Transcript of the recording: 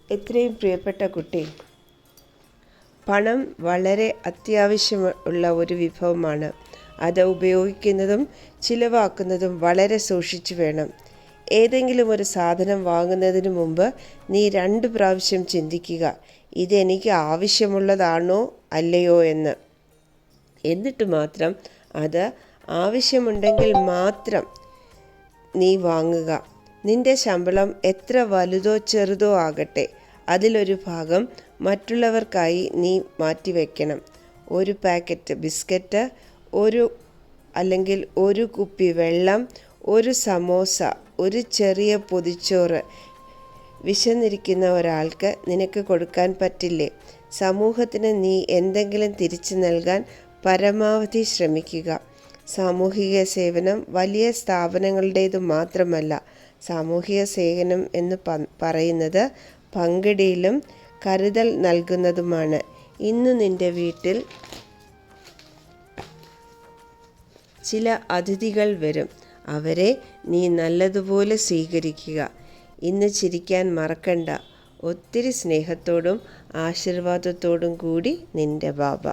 എത്രയും പ്രിയപ്പെട്ട കുട്ടി, പണം വളരെ അത്യാവശ്യമുള്ള ഒരു വിഭവമാണ്. അത് ഉപയോഗിക്കുന്നതും ചിലവാക്കുന്നതും വളരെ സൂക്ഷിച്ചു വേണം. ഏതെങ്കിലും ഒരു സാധനം വാങ്ങുന്നതിന് മുമ്പ് നീ 2 പ്രാവശ്യം ചിന്തിക്കുക, ഇതെനിക്ക് ആവശ്യമുള്ളതാണോ അല്ലയോ എന്ന്. എന്നിട്ട് മാത്രം അത് ആവശ്യമുണ്ടെങ്കിൽ മാത്രം നീ വാങ്ങുക. നിന്റെ ശമ്പളം എത്ര വലുതോ ചെറുതോ ആകട്ടെ, അതിലൊരു ഭാഗം മറ്റുള്ളവർക്കായി നീ മാറ്റിവെക്കണം. ഒരു പാക്കറ്റ് ബിസ്ക്കറ്റ്, ഒരു കുപ്പി വെള്ളം, ഒരു സമോസ, ഒരു ചെറിയ പൊതിച്ചോറ് വിശന്നിരിക്കുന്ന ഒരാൾക്ക് നിനക്ക് കൊടുക്കാൻ പറ്റില്ലേ? സമൂഹത്തിന് നീ എന്തെങ്കിലും തിരിച്ചു നൽകാൻ പരമാവധി ശ്രമിക്കുക. സാമൂഹിക സേവനം വലിയ സ്ഥാപനങ്ങളുടേതു മാത്രമല്ല. സാമൂഹിക സേവനം എന്ന് പറയുന്നത് പങ്കിടലും കരുതൽ നൽകുന്നതുമാണ്. ഇന്ന് നിന്റെ വീട്ടിൽ ചില അതിഥികൾ വരും. അവരെ നീ നല്ലതുപോലെ സ്വീകരിക്കുക. ഇന്ന് ചിരിക്കാൻ മറക്കണ്ട. ഒത്തിരി സ്നേഹത്തോടും ആശീർവാദത്തോടും കൂടി, നിന്റെ ബാബ.